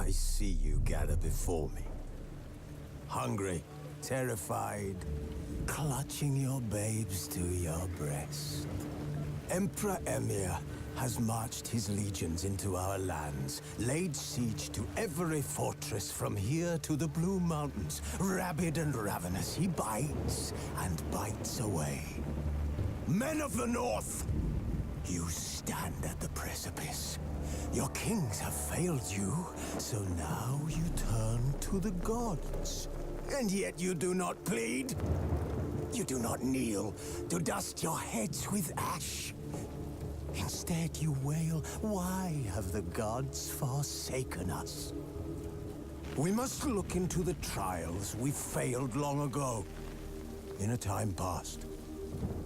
I see you gather before me. Hungry, terrified, clutching your babes to your breast. Emperor Emir has marched his legions into our lands, laid siege to every fortress from here to the Blue Mountains. Rabid and ravenous, he bites and bites away. Men of the North, you stand at the precipice. Your kings have failed you, so now you turn to the gods. And yet you do not plead. You do not kneel to dust your heads with ash. Instead, you wail, why have the gods forsaken us? We must look into the trials we failed long ago. In a time past,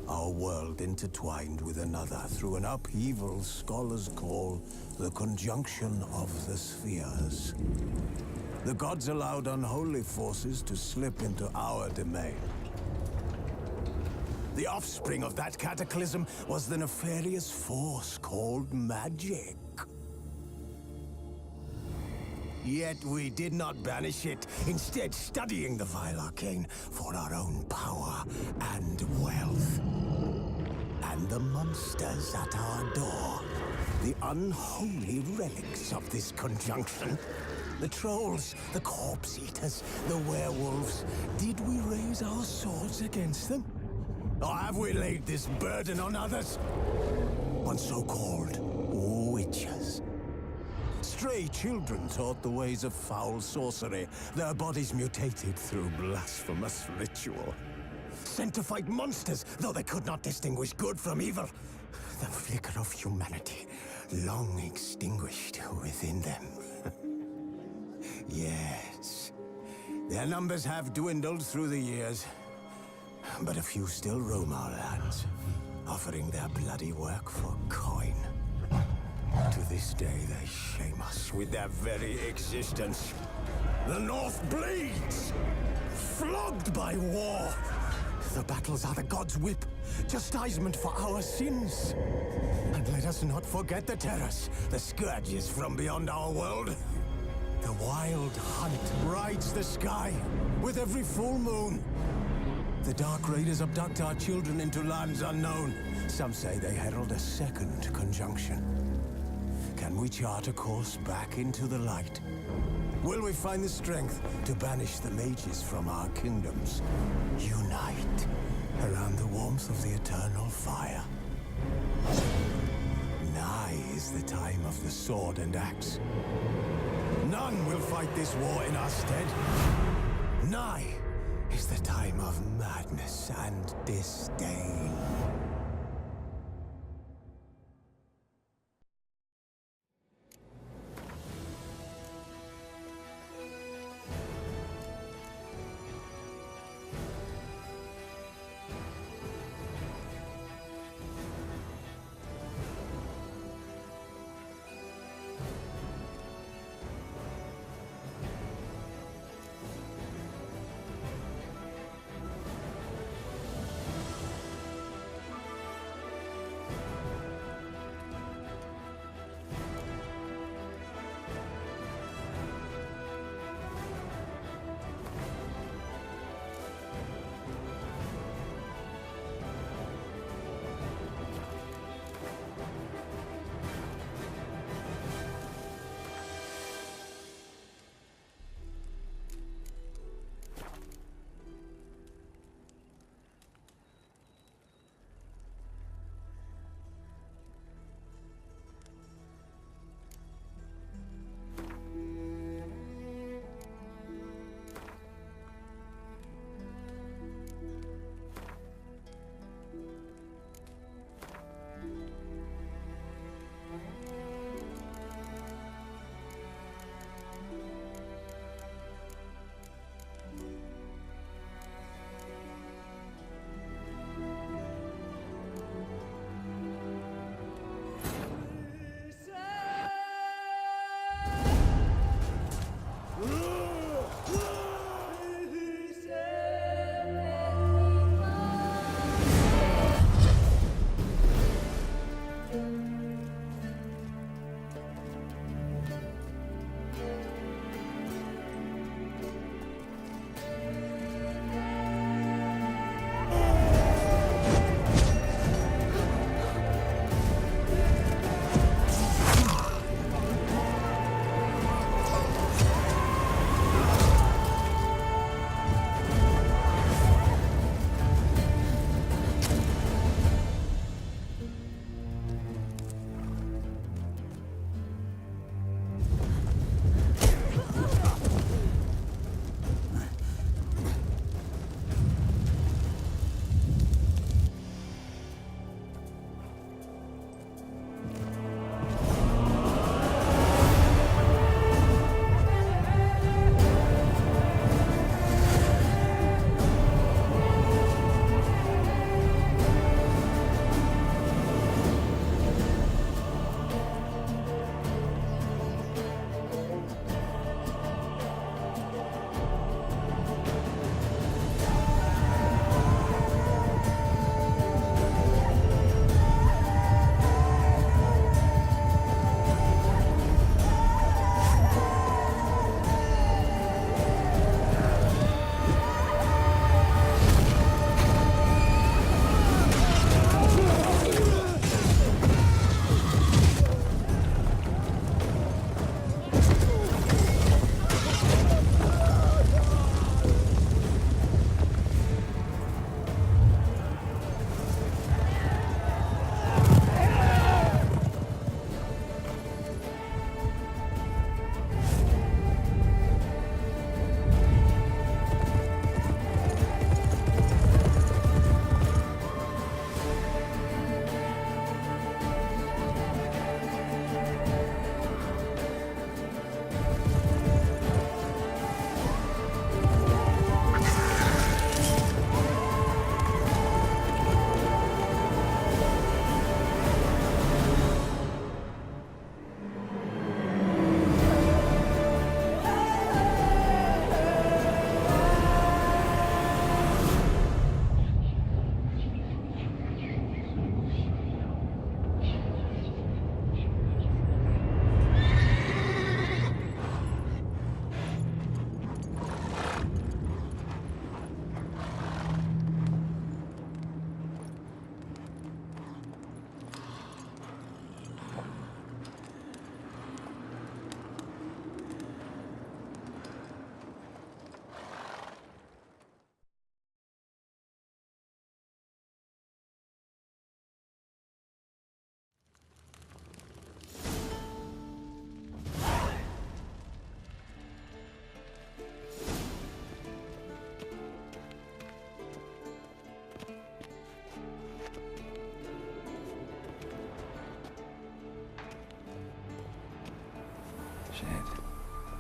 our world intertwined with another through an upheaval scholars call the conjunction of the spheres. The gods allowed unholy forces to slip into our domain. The offspring of that cataclysm was the nefarious force called magic. Yet we did not banish it, instead studying the vile arcane for our own power and wealth. And the monsters at our door, the unholy relics of this conjunction. The trolls, the corpse-eaters, the werewolves. Did we raise our swords against them? Or have we laid this burden on others? On so-called witches. Stray children taught the ways of foul sorcery, their bodies mutated through blasphemous ritual. Sent to fight monsters, though they could not distinguish good from evil. The flicker of humanity, long extinguished within them. Yes, their numbers have dwindled through the years. But a few still roam our lands, offering their bloody work for coin. To this day, they shame us with their very existence. The North bleeds, flogged by war. The battles are the gods' whip, chastisement for our sins. And let us not forget the terrors, the scourges from beyond our world. The wild hunt rides the sky with every full moon. The Dark Raiders abduct our children into lands unknown. Some say they herald a second conjunction. Can we chart a course back into the light? Will we find the strength to banish the mages from our kingdoms? Unite around the warmth of the eternal fire. Nigh is the time of the sword and axe. None will fight this war in our stead. Nigh is the time of madness and disdain. Shit.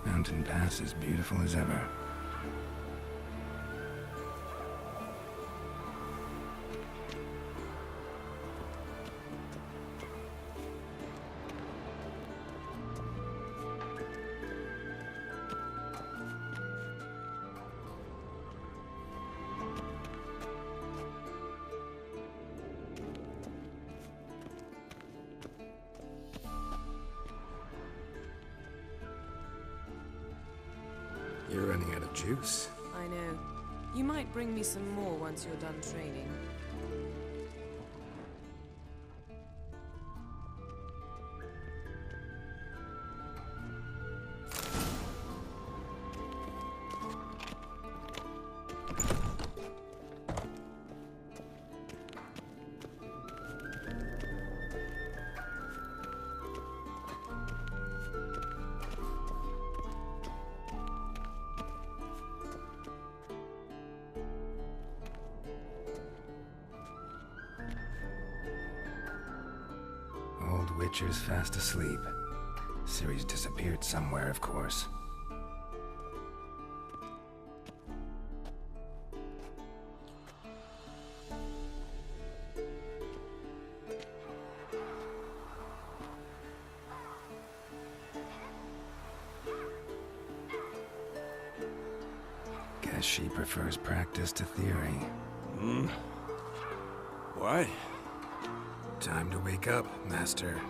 Mountain Pass is beautiful as ever. You're running out of juice. I know. You might bring me some more once you're done training. Old Witcher's fast asleep. Ciri's disappeared somewhere, of course. Guess she prefers practice to theory. Why? Time to wake up, Master.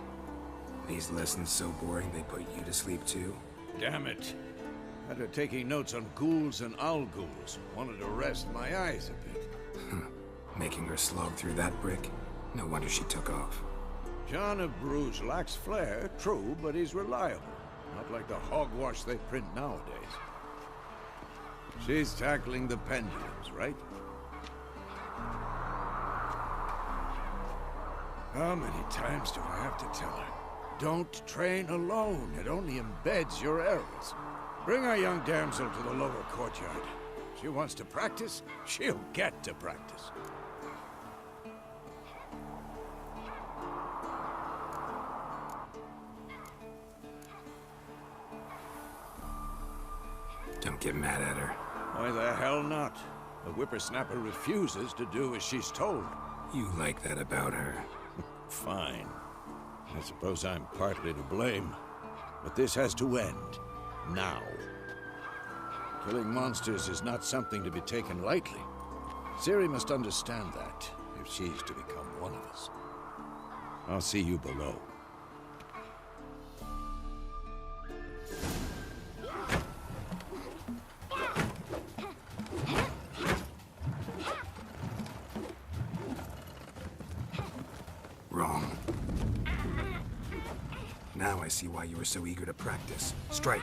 These lessons so boring they put you to sleep too? Damn it. Had her taking notes on ghouls and owl ghouls. Wanted to rest my eyes a bit. Making her slog through that brick? No wonder she took off. John of Bruges lacks flair, true, but he's reliable. Not like the hogwash they print nowadays. She's tackling the pendulums, right? How many times do I have to tell her? Don't train alone. It only embeds your errors. Bring our young damsel to the lower courtyard. She wants to practice, she'll get to practice. Don't get mad at her. Why the hell not? The whippersnapper refuses to do as she's told. You like that about her. Fine. I suppose I'm partly to blame. But this has to end. Now. Killing monsters is not something to be taken lightly. Ciri must understand that, if she's to become one of us. I'll see you below. Wrong. Now I see why you were so eager to practice. Strike.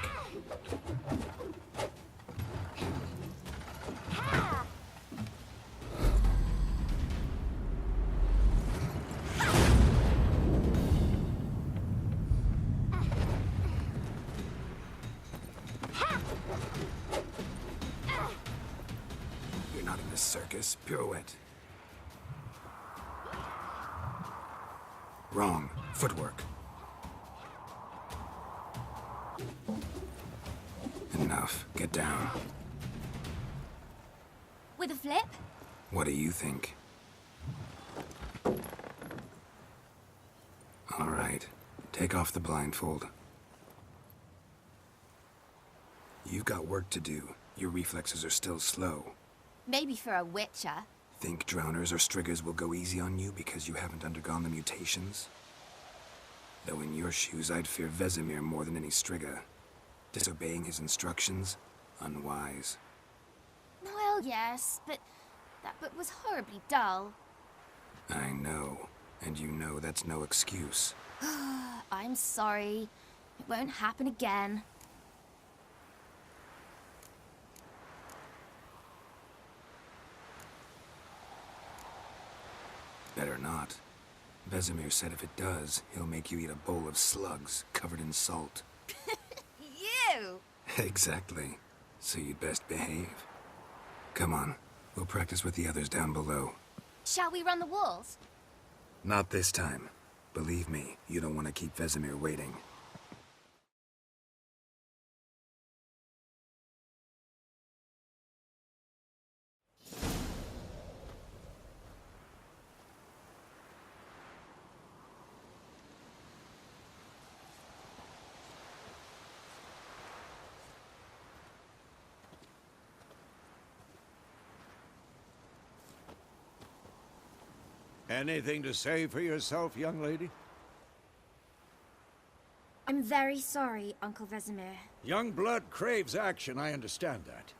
You're not in this circus. Pirouette. Wrong. Footwork. Enough. Get down. With a flip? What do you think? All right. Take off the blindfold. You've got work to do. Your reflexes are still slow. Maybe for a witcher. Think drowners or striggers will go easy on you because you haven't undergone the mutations? Though in your shoes, I'd fear Vesemir more than any strigger. Disobeying his instructions? Unwise. Well, yes, but that book was horribly dull. I know. And you know that's no excuse. I'm sorry. It won't happen again. Better not. Vesemir said if it does, he'll make you eat a bowl of slugs covered in salt. You! Exactly. So you'd best behave. Come on. We'll practice with the others down below. Shall we run the walls? Not this time. Believe me, you don't want to keep Vesemir waiting. Anything to say for yourself, young lady? I'm very sorry, Uncle Vesemir. Young blood craves action, I understand that.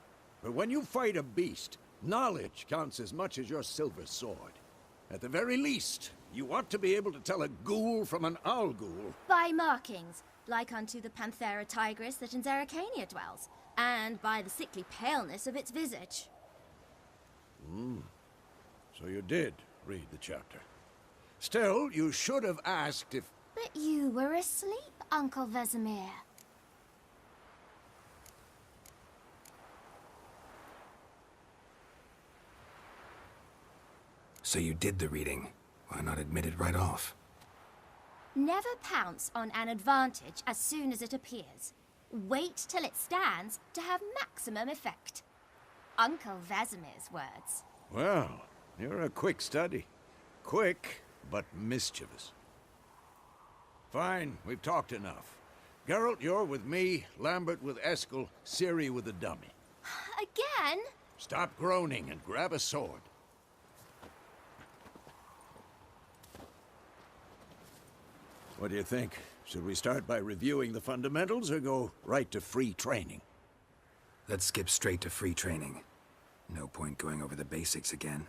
But when you fight a beast, knowledge counts as much as your silver sword. At the very least, you ought to be able to tell a ghoul from an owl ghoul. By markings, like unto the Panthera tigris that in Zerrikania dwells, and by the sickly paleness of its visage. So you did read the chapter. Still, you should have asked if... But you were asleep, Uncle Vesemir. So you did the reading. Why not admit it right off? Never pounce on an advantage as soon as it appears. Wait till it stands to have maximum effect. Uncle Vesemir's words. Well, you're a quick study. Quick, but mischievous. Fine, we've talked enough. Geralt, you're with me, Lambert with Eskel, Ciri with the dummy. Again? Stop groaning and grab a sword. What do you think? Should we start by reviewing the fundamentals or go right to free training? Let's skip straight to free training. No point going over the basics again.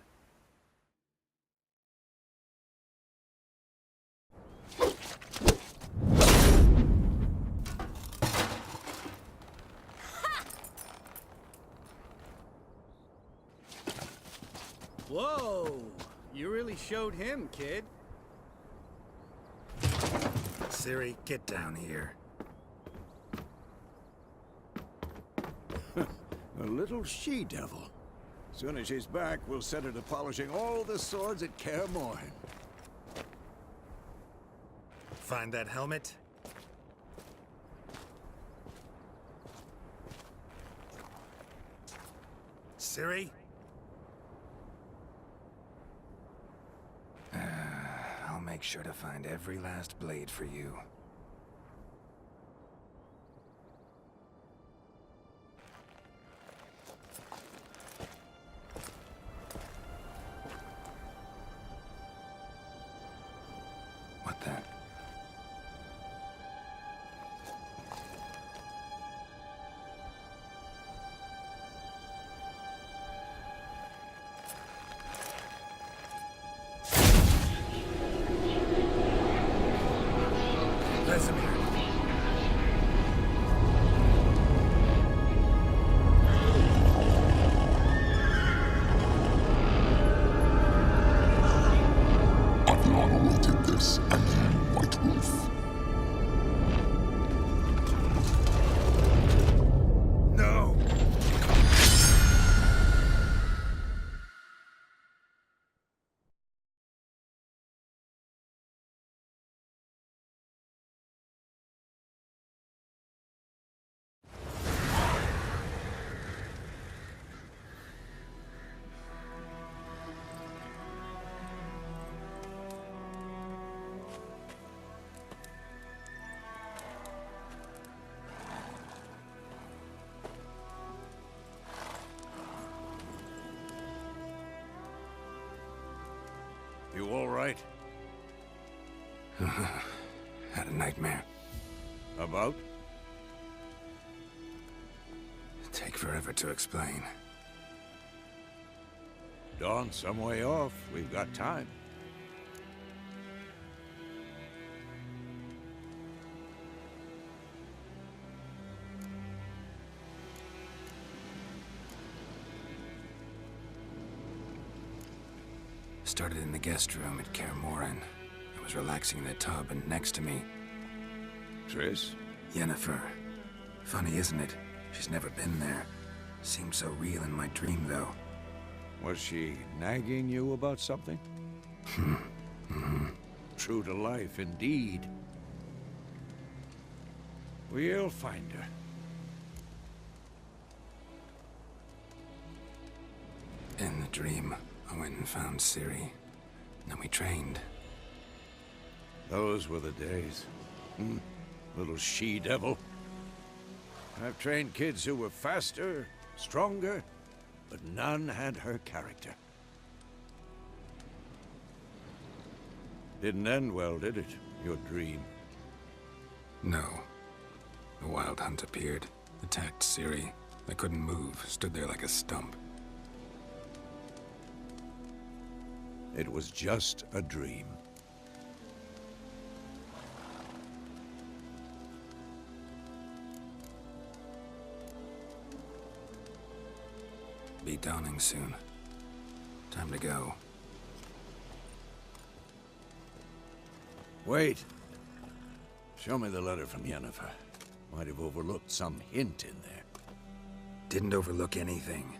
Whoa! You really showed him, kid. Ciri, get down here. A little she-devil. Soon as she's back, we'll set her to polishing all the swords at Kaer Morhen. Find that helmet? Ciri? I'll make sure to find every last blade for you. What the? Vesemir. Aviana will take this, and you, White Wolf. No! You all right? Had a nightmare. About? Take forever to explain. Dawn's some way off. We've got time. Started in the guest room at Kaer Morhen. I was relaxing in the tub, and next to me, Triss? Yennefer. Funny, isn't it? She's never been there. Seemed so real in my dream, though. Was she nagging you about something? True to life, indeed. We'll find her. In the dream, I went and found Ciri. Then we trained. Those were the days. Little she-devil. I've trained kids who were faster, stronger, but none had her character. Didn't end well, did it? Your dream. No. The Wild Hunt appeared, attacked Ciri. I couldn't move, stood there like a stump. It was just a dream. Be dawning soon. Time to go. Wait. Show me the letter from Yennefer. Might have overlooked some hint in there. Didn't overlook anything.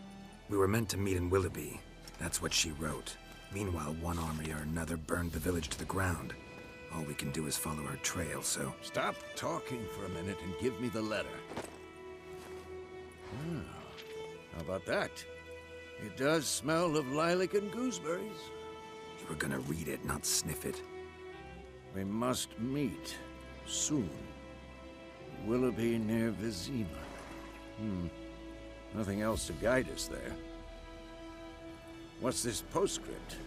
We were meant to meet in Willoughby. That's what she wrote. Meanwhile, one army or another burned the village to the ground. All we can do is follow her trail, so... Stop talking for a minute and give me the letter. How about that? It does smell of lilac and gooseberries. You were gonna read it, not sniff it. We must meet. Soon. Willoughby near Vizima. Nothing else to guide us there. What's this postscript?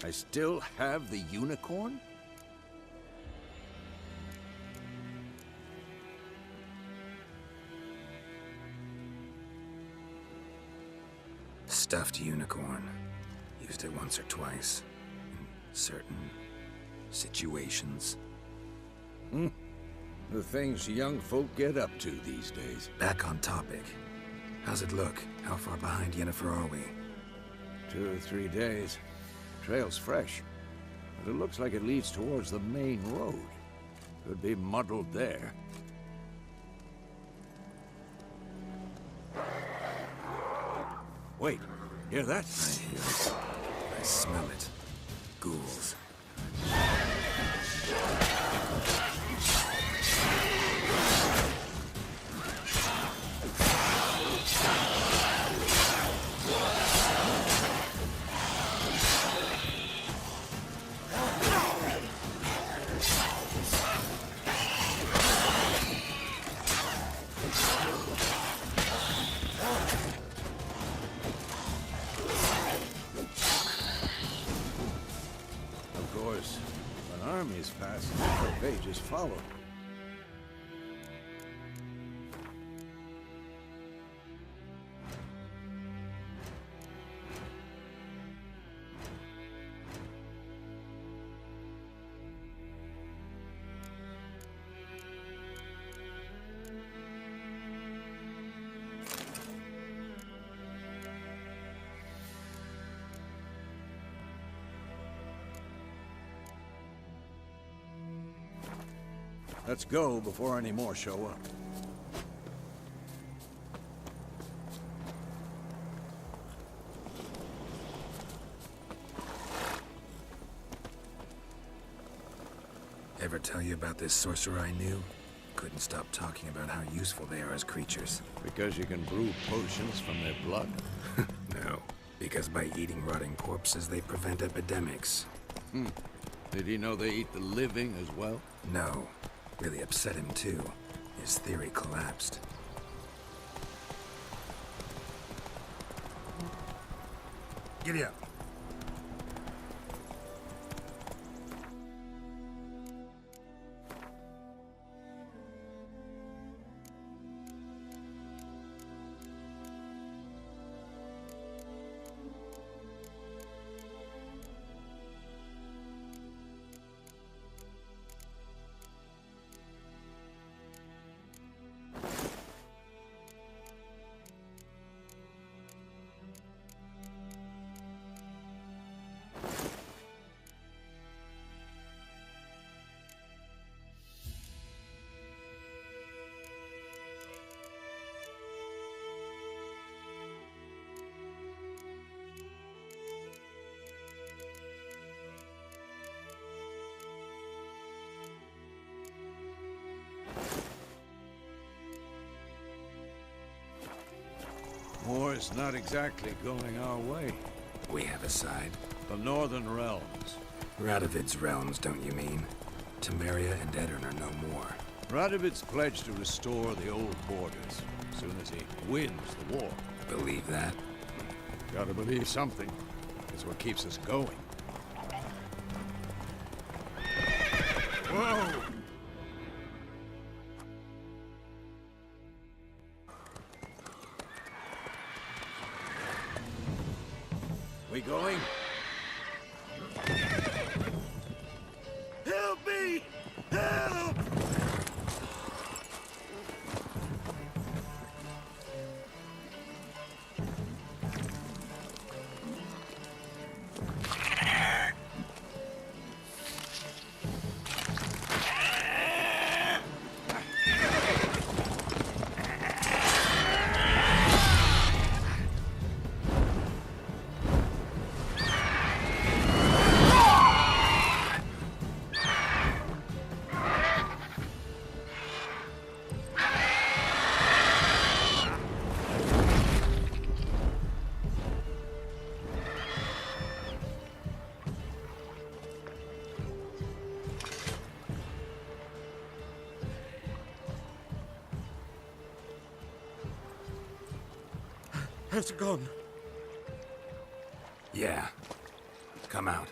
I still have the unicorn? Stuffed unicorn. Used it once or twice. In certain situations. The things young folk get up to these days. Back on topic. How's it look? How far behind Yennefer are we? 2 or 3 days. Trail's fresh. But it looks like it leads towards the main road. Could be muddled there. Wait, hear that? I hear it. I smell it. Ghouls. Armies pass, the pages follow. Let's go before any more show up. Ever tell you about this sorcerer I knew? Couldn't stop talking about how useful they are as creatures. Because you can brew potions from their blood? No, because by eating rotting corpses, they prevent epidemics. Did he know they eat the living as well? No. Really upset him, too. His theory collapsed. Giddy up. War's not exactly going our way. We have a side. The Northern Realms. Radovid's realms, don't you mean? Temeria and Edirn are no more. Radovid's pledged to restore the old borders as soon as he wins the war. Believe that? Gotta believe something. It's what keeps us going. Has it gone? Yeah. Come out.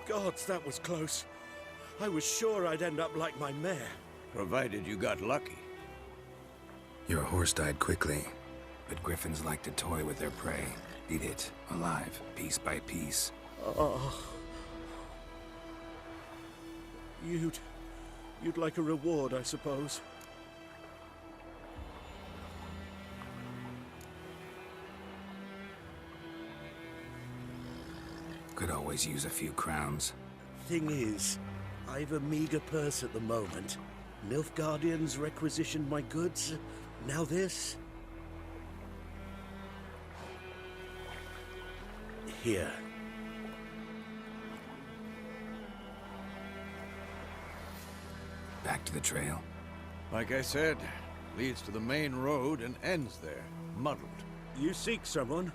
Gods, that was close. I was sure I'd end up like my mare. Provided you got lucky. Your horse died quickly, but griffins like to toy with their prey. Eat it, alive, piece by piece. Oh. You'd like a reward, I suppose. Could always use a few crowns. Thing is, I've a meager purse at the moment. Nilfgaardians requisitioned my goods. Now this. Here. Back to the trail. Like I said, leads to the main road and ends there, muddled. You seek someone?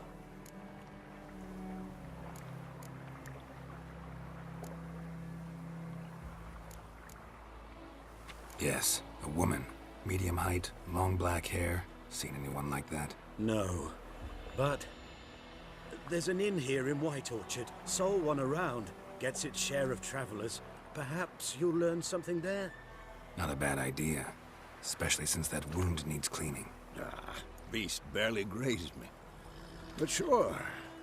Yes, a woman. Medium height, long black hair. Seen anyone like that? No. But there's an inn here in White Orchard. Sole one around. Gets its share of travelers. Perhaps you'll learn something there? Not a bad idea. Especially since that wound needs cleaning. Ah, beast barely grazed me. But sure,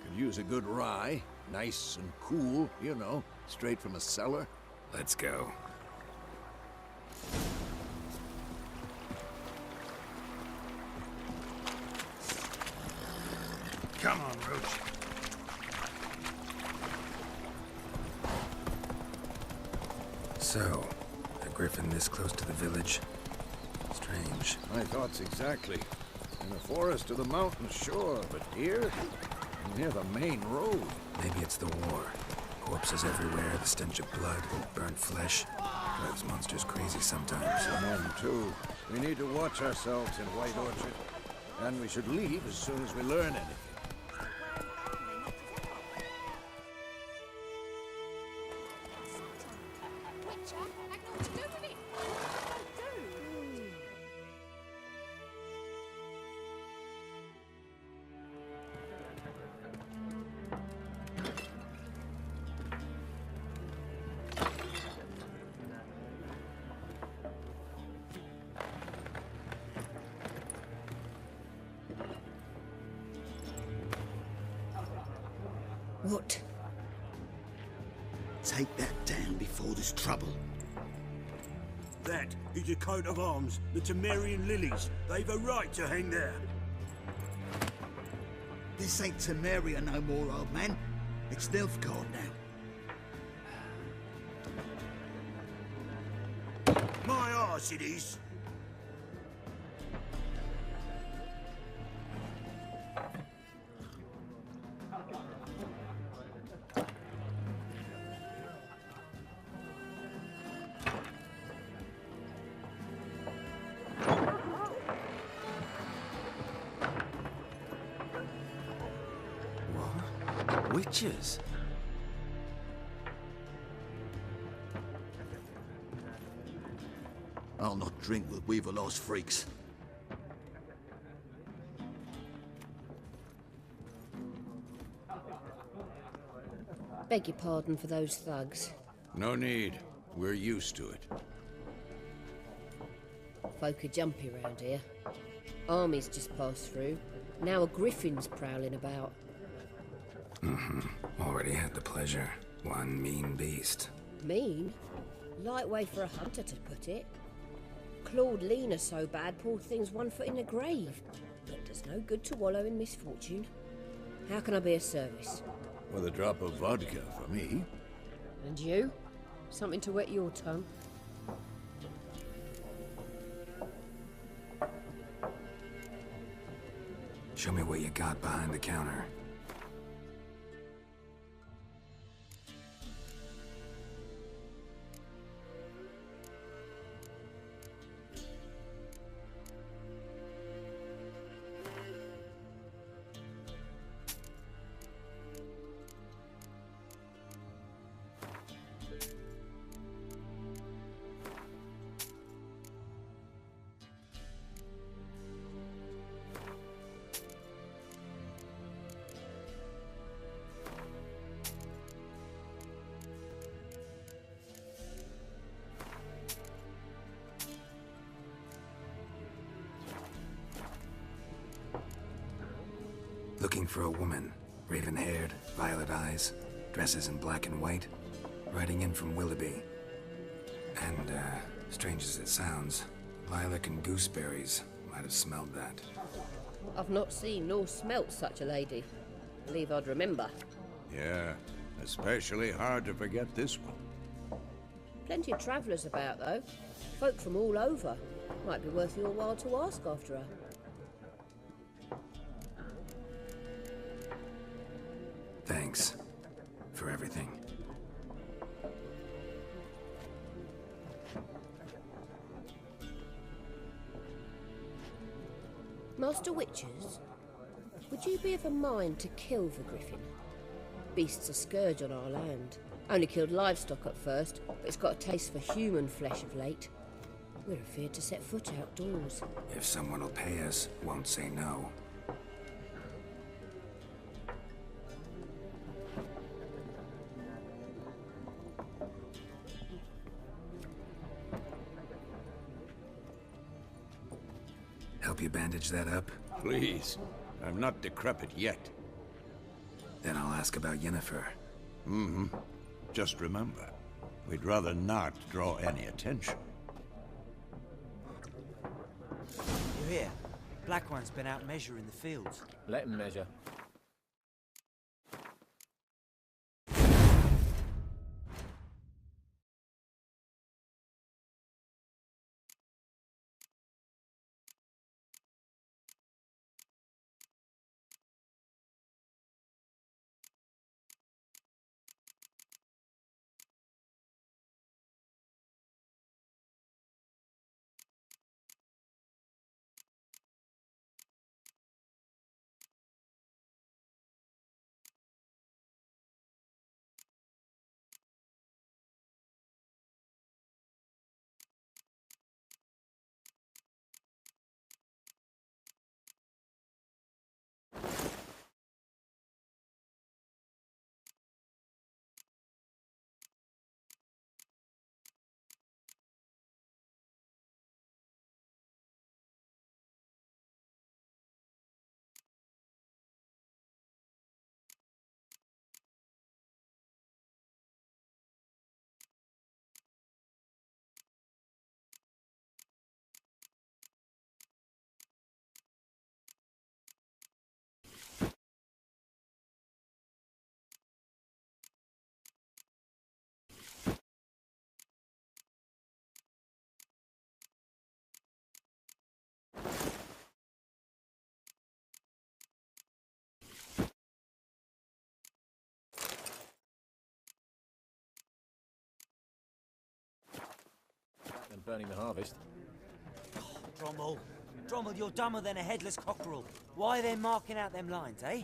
could use a good rye. Nice and cool, you know, straight from a cellar. Let's go. Come on, Roach. So, a griffin this close to the village? Strange. My thoughts exactly. In the forest or the mountains, sure, but here? Near the main road. Maybe it's the war. Corpses everywhere, the stench of blood, burnt flesh. Drives monsters crazy sometimes. Men, too. We need to watch ourselves in White Orchard. And we should leave as soon as we learn anything. What? Take that down before there's trouble. That is a coat of arms, the Temerian lilies. They've a right to hang there. This ain't Temeria no more, old man. It's Nilfgaard now. My arse it is. Witches? I'll not drink with Weaverlost freaks. Beg your pardon for those thugs. No need. We're used to it. Folk are jumpy round here. Armies just passed through. Now a griffin's prowling about. Already had the pleasure. One mean beast. Mean? Light way for a hunter to put it. Clawed Lena so bad, poor thing's 1 foot in the grave. But does no good to wallow in misfortune. How can I be of service? With a drop of vodka for me. And you? Something to wet your tongue? Show me what you got behind the counter. Looking for a woman. Raven-haired, violet eyes, dresses in black and white. Riding in from Willoughby. And, strange as it sounds, lilac and gooseberries might have smelled that. I've not seen nor smelt such a lady. Believe I'd remember. Yeah, especially hard to forget this one. Plenty of travellers about, though. Folk from all over. Might be worth your while to ask after her. Thanks for everything. Master Witchers, would you be of a mind to kill the griffin? Beast's a scourge on our land. Only killed livestock at first, but it's got a taste for human flesh of late. We're afeard to set foot outdoors. If someone will pay us, won't say no. Help you bandage that up? Please. I'm not decrepit yet. Then I'll ask about Yennefer. Mm-hmm. Just remember, we'd rather not draw any attention. You hear? Black One's been out measuring the fields. Let him measure. And burning the harvest. Drommel, you're dumber than a headless cockerel. Why are they marking out them lines, eh?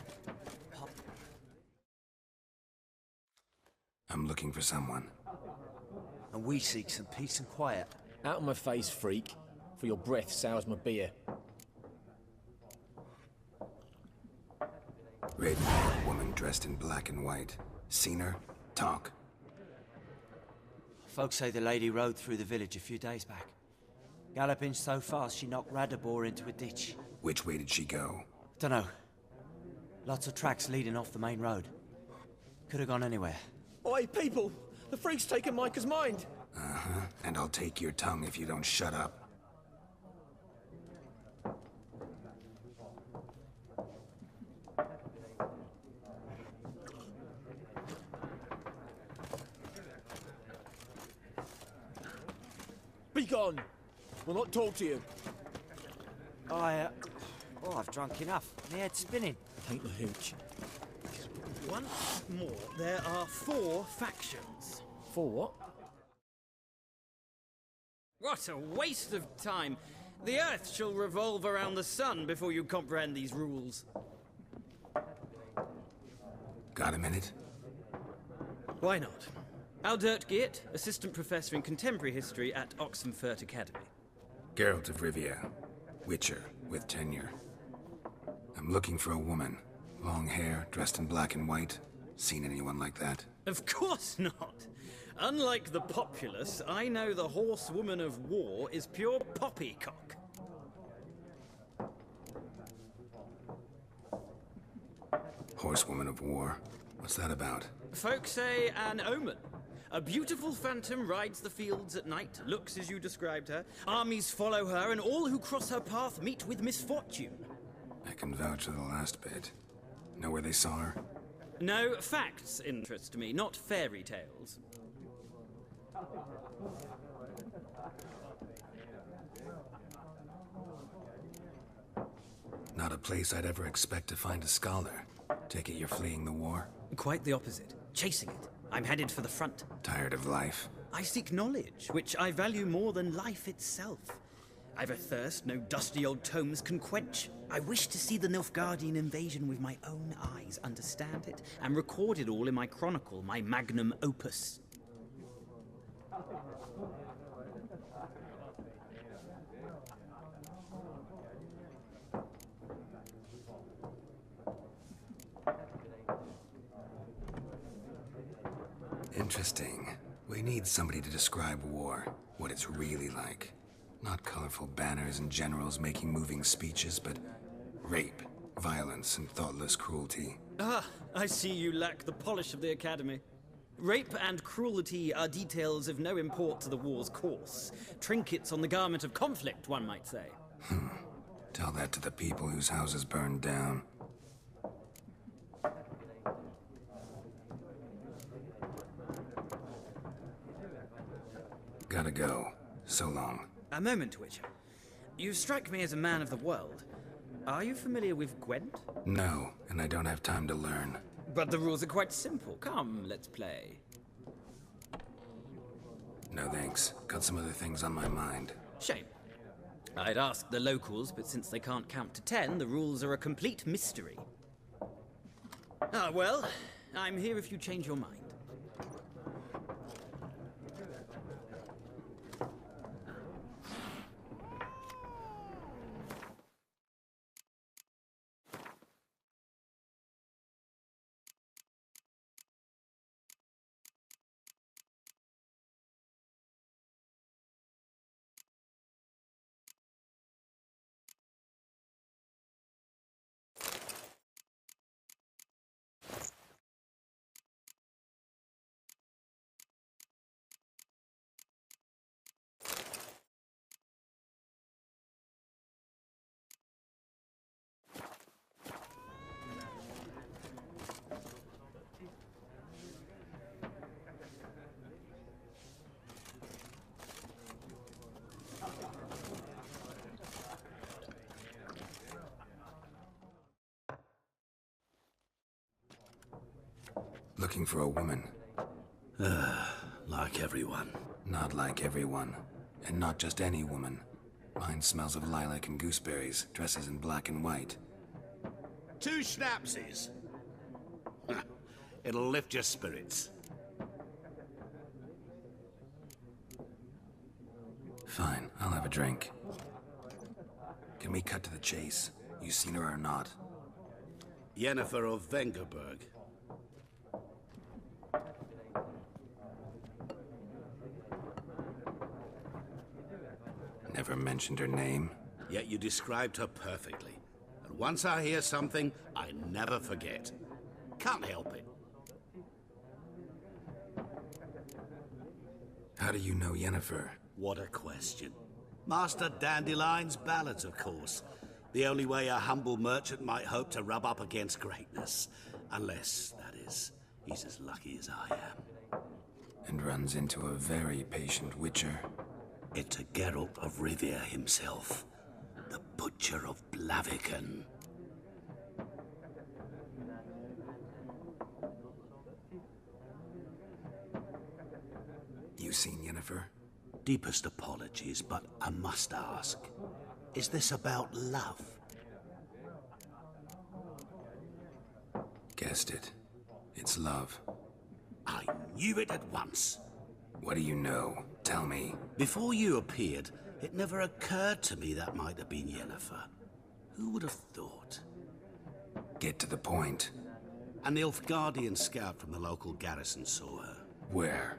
I'm looking for someone. And we seek some peace and quiet. Out of my face, freak. For your breath sours my beer. Raven-haired woman dressed in black and white. Seen her? Talk. Folks say the lady rode through the village a few days back. Galloping so fast she knocked Radabor into a ditch. Which way did she go? Dunno. Lots of tracks leading off the main road. Could have gone anywhere. Oi, people! The freak's taken Micah's mind! Uh-huh. And I'll take your tongue if you don't shut up. Be gone! We'll not talk to you. I've drunk enough. My head's spinning. Ain't the hooch. Once more, there are 4 factions. 4 what? What a waste of time! The Earth shall revolve around the sun before you comprehend these rules. Got a minute? Why not? Aldert Geert, Assistant Professor in Contemporary History at Oxenfurt Academy. Geralt of Rivia. Witcher, with tenure. I'm looking for a woman. Long hair, dressed in black and white. Seen anyone like that? Of course not! Unlike the populace, I know the horsewoman of war is pure poppycock. Horsewoman of War. What's that about? Folk say an omen. A beautiful phantom rides the fields at night, looks as you described her. Armies follow her, and all who cross her path meet with misfortune. I can vouch for the last bit. Know where they saw her? No, facts interest me, not fairy tales. Not a place I'd ever expect to find a scholar. Take it you're fleeing the war? Quite the opposite. Chasing it. I'm headed for the front. Tired of life? I seek knowledge, which I value more than life itself. I've a thirst no dusty old tomes can quench. I wish to see the Nilfgaardian invasion with my own eyes, understand it, and record it all in my chronicle, my magnum opus. Interesting. We need somebody to describe war, what it's really like. Not colorful banners and generals making moving speeches, but rape, violence, and thoughtless cruelty. Ah, I see you lack the polish of the Academy. Rape and cruelty are details of no import to the war's course. Trinkets on the garment of conflict, one might say. Tell that to the people whose houses burned down. Gotta go. So long. A moment, Witcher. You strike me as a man of the world. Are you familiar with Gwent? No, and I don't have time to learn. But the rules are quite simple. Come, let's play. No thanks. Got some other things on my mind. Shame. I'd ask the locals, but since they can't count to 10, the rules are a complete mystery. Ah, well, I'm here if you change your mind. Looking for a woman. Like everyone. Not like everyone. And not just any woman. Mine smells of lilac and gooseberries, dresses in black and white. 2 schnapsies. It'll lift your spirits. Fine, I'll have a drink. Can we cut to the chase? You seen her or not? Yennefer of Vengerberg. Never mentioned her name. Yet you described her perfectly. And once I hear something, I never forget. Can't help it. How do you know Yennefer? What a question. Master Dandelion's ballads, of course. The only way a humble merchant might hope to rub up against greatness. Unless, that is, he's as lucky as I am. And runs into a very patient witcher. Into Geralt of Rivia himself. The Butcher of Blaviken. You seen Yennefer? Deepest apologies, but I must ask. Is this about love? Guessed it. It's love. I knew it at once. What do you know? Tell me. Before you appeared, it never occurred to me that might have been Yennefer. Who would have thought? Get to the point. An Nilfgaardian scout from the local garrison saw her. Where?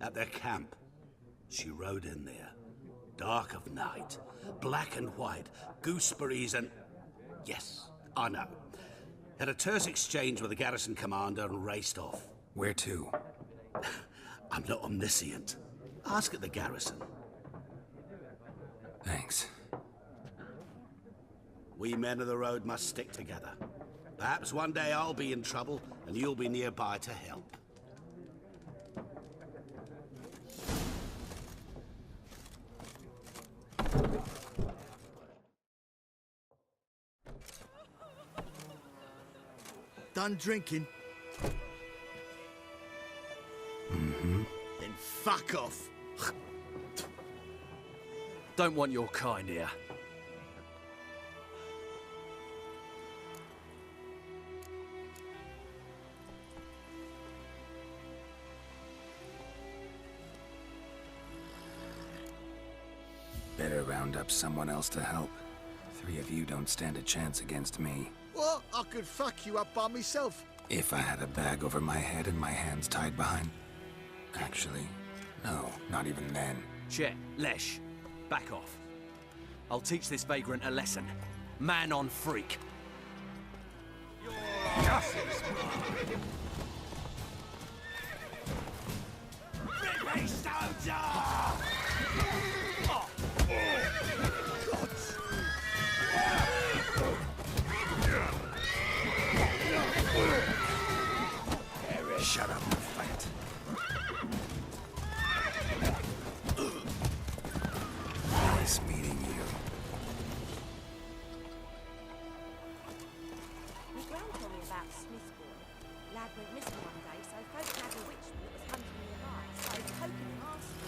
At their camp. She rode in there. Dark of night. Black and white. Gooseberries and... Yes, I know. Had a terse exchange with the garrison commander and raced off. Where to? I'm not omniscient. Ask at the garrison. Thanks. We men of the road must stick together. Perhaps one day I'll be in trouble and you'll be nearby to help. Done drinking? Mm-hmm. Then fuck off. Don't want your kind here. Better round up someone else to help. 3 of you don't stand a chance against me. What? I could fuck you up by myself. If I had a bag over my head and my hands tied behind... Actually, no, not even then. Chet, Lesh, back off. I'll teach this vagrant a lesson. Man on freak. Shut up and fight. Nice meeting you. My gran told me about Smithbourne. Lad went missing one day, so folk had a witchman that was hunting nearby. Started poking and asking.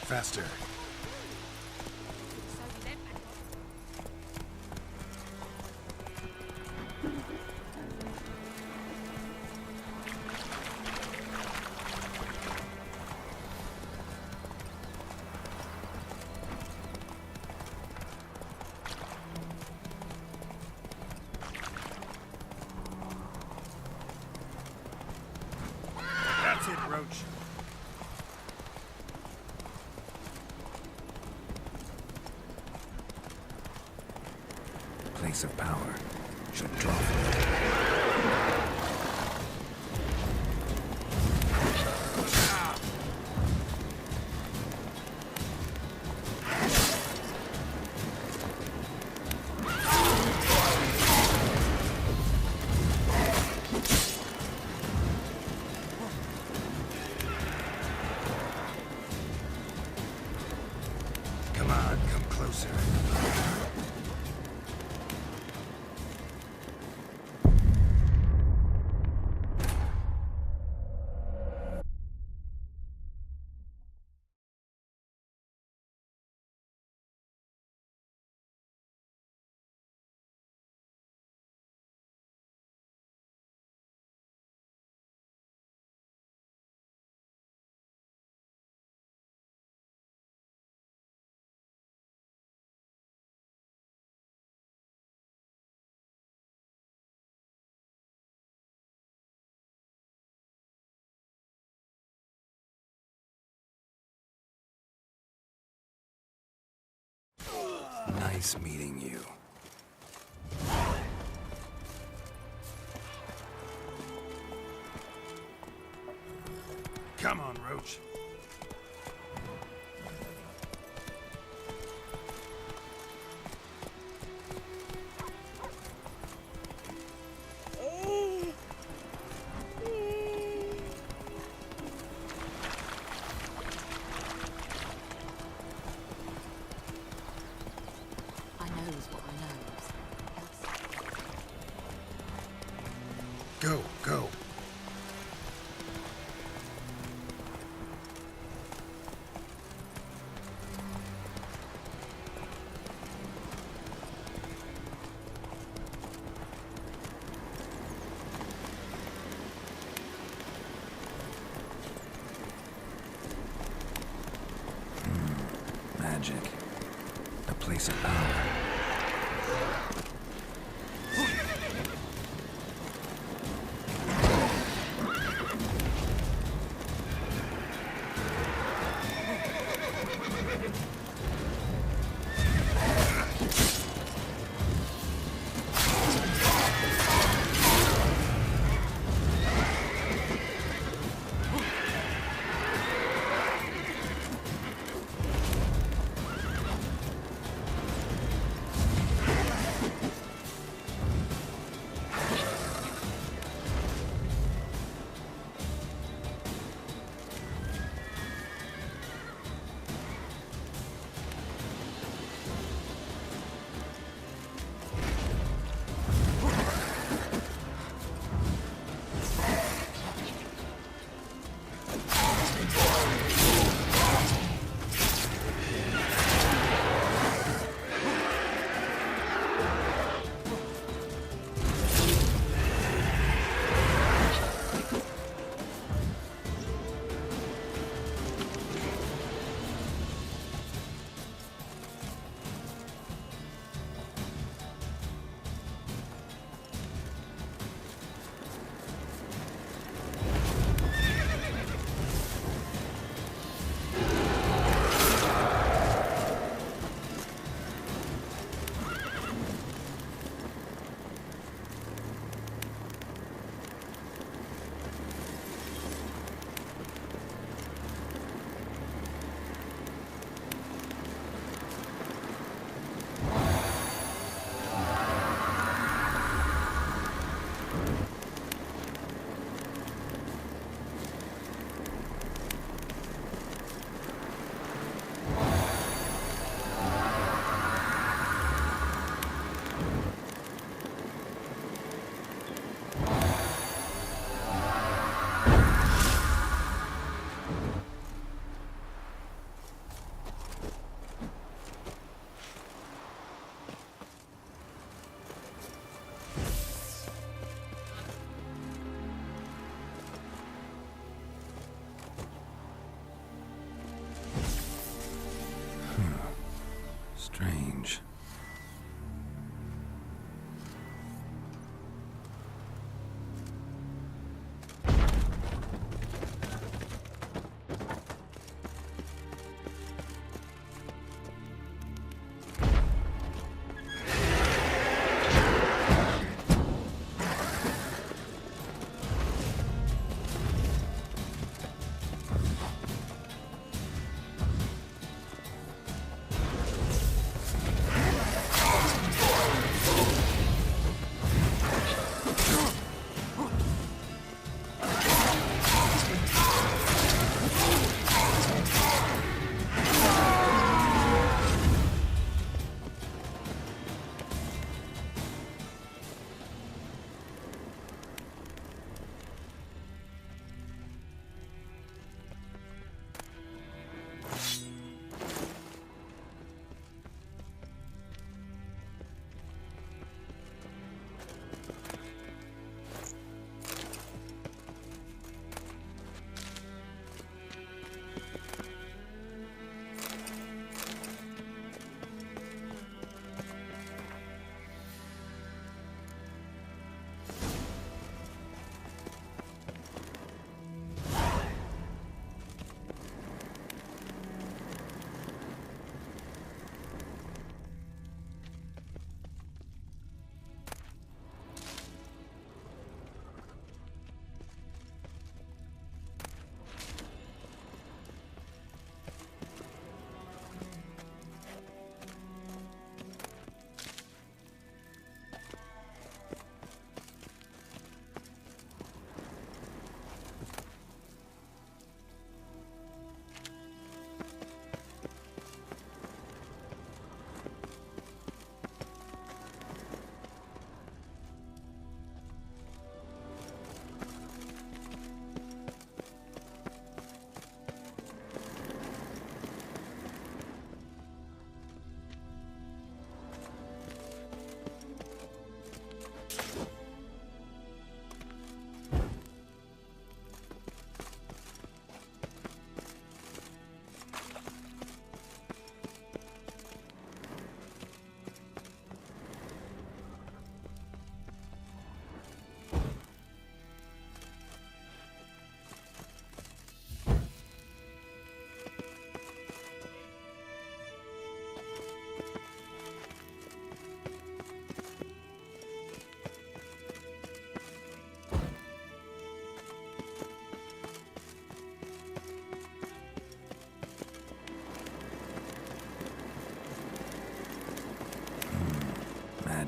Faster. That's it, Roach. Place of power should draw from it. Come on, come closer. Nice meeting you. Come on, Roach. Go, go. Magic. A place of power.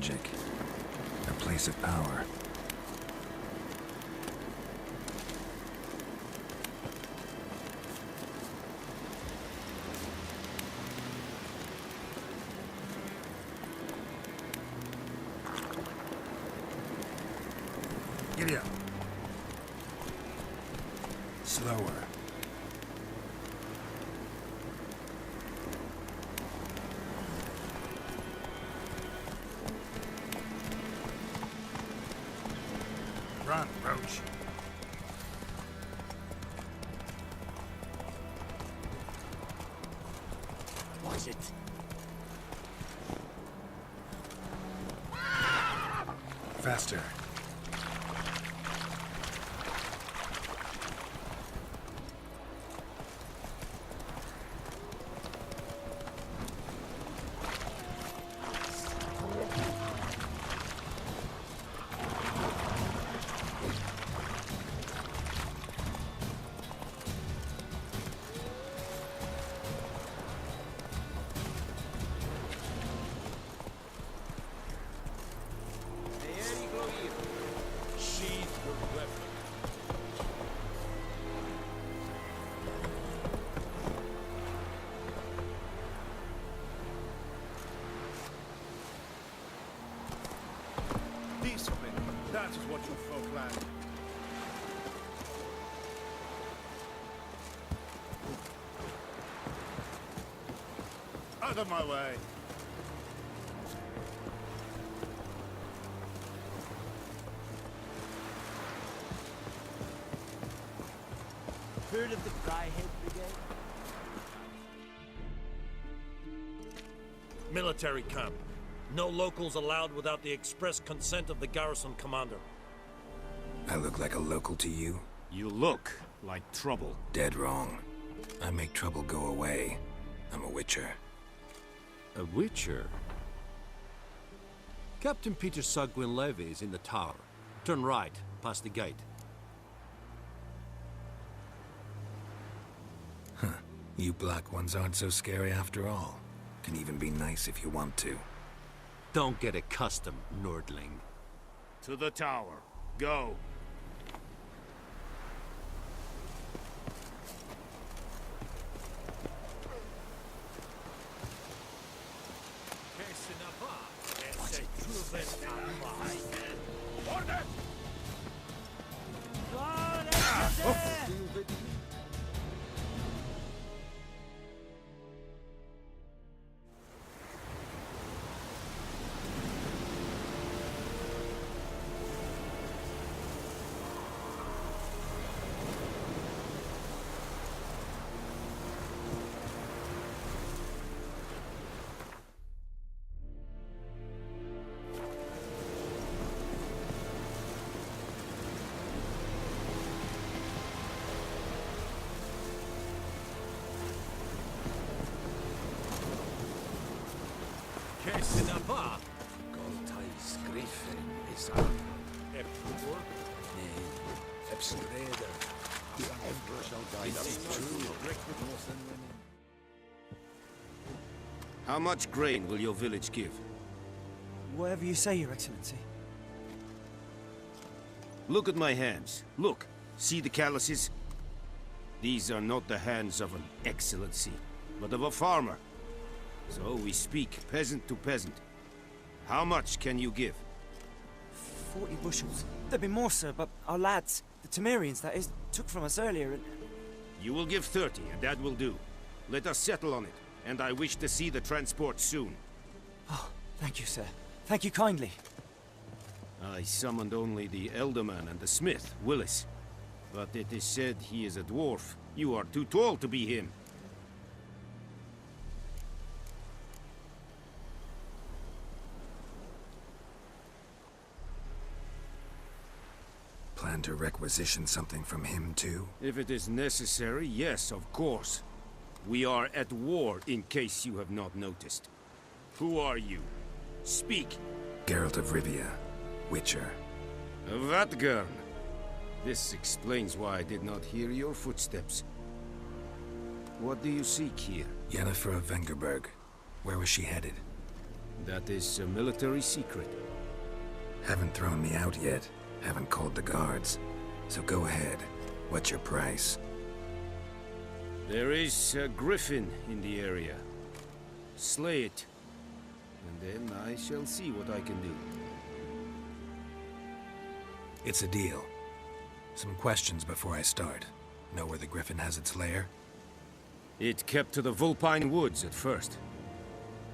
magic. A place of power. Giddy up. Slower. Run, Roach. Watch it. Faster. Discipline. That is what you folk lack. Out of my way. Heard of the Fryhead Brigade? Military camp. No locals allowed without the express consent of the garrison commander. I look like a local to you? You look like trouble. Dead wrong. I make trouble go away. I'm a witcher. A witcher? Captain Peter Sagwin Levy is in the tower. Turn right, past the gate. Huh. You black ones aren't so scary after all. Can even be nice if you want to. Don't get accustomed, Nordling. To the tower. Go. Kessinapa. Goltais Griffin is Epur. Epstreder. The Emperor shall guide us true. How much grain will your village give? Whatever you say, Your Excellency. Look at my hands. Look. See the calluses? These are not the hands of an excellency, but of a farmer. So we speak peasant to peasant. How much can you give? 40 bushels. There'd be more, sir, but our lads, the Temerians, that is, took from us earlier and... You will give 30, and that will do. Let us settle on it, and I wish to see the transport soon. Oh, thank you, sir. Thank you kindly. I summoned only the Elderman and the smith, Willis. But it is said he is a dwarf. You are too tall to be him. Plan to requisition something from him, too? If it is necessary, yes, of course. We are at war, in case you have not noticed. Who are you? Speak! Geralt of Rivia, Witcher. Vatgern! This explains why I did not hear your footsteps. What do you seek here? Yennefer of Vengerberg. Where was she headed? That is a military secret. Haven't thrown me out yet. Haven't called the guards. So go ahead. What's your price? There is a griffin in the area. Slay it. And then I shall see what I can do. It's a deal. Some questions before I start. Know where the griffin has its lair? It kept to the Vulpine Woods at first.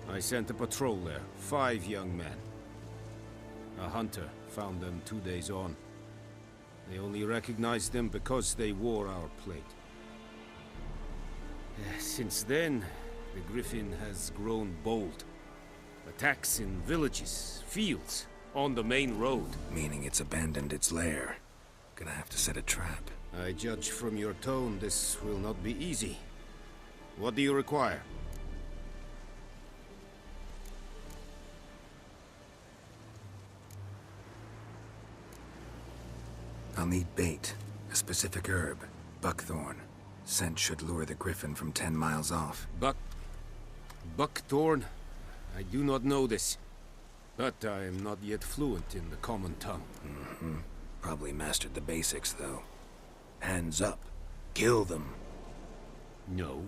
I sent a patrol there, 5 young men. A hunter found them 2 days on. They only recognized them because they wore our plate. Since then, the griffin has grown bold. Attacks in villages, fields, on the main road. Meaning it's abandoned its lair. Gonna have to set a trap. I judge from your tone this will not be easy. What do you require? I'll need bait, a specific herb, buckthorn. Scent should lure the griffin from 10 miles off. Buckthorn? I do not know this. But I am not yet fluent in the common tongue. Mm-hmm. Probably mastered the basics, though. Hands up. Kill them. No.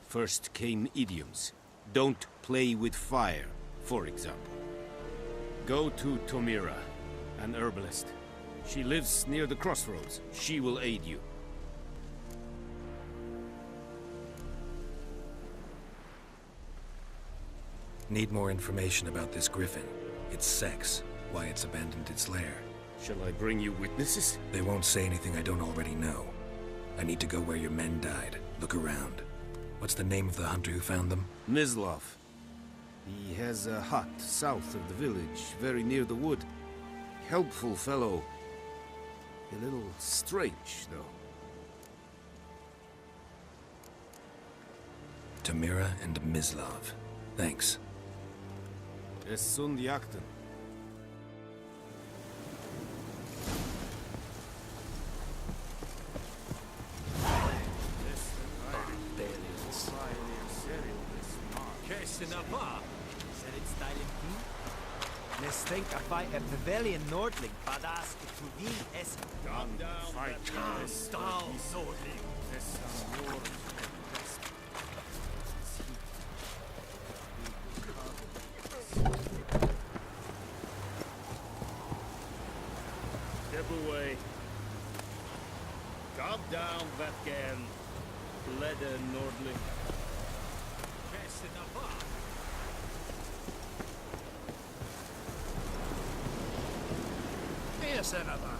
First came idioms. Don't play with fire, for example. Go to Tomira, an herbalist. She lives near the crossroads. She will aid you. Need more information about this griffin. Its sex, why it's abandoned its lair. Shall I bring you witnesses? They won't say anything I don't already know. I need to go where your men died. Look around. What's the name of the hunter who found them? Mislav. He has a hut south of the village, very near the wood. Helpful fellow. A little strange, though. Tomira and Mislav. Thanks. Es sunt jakten. Think I a Pavilion Nordling, badass to me es Calm down, fight. Calm down, Nordling. Step away. Calm down, Vatgan. Leather Nordling. Senava.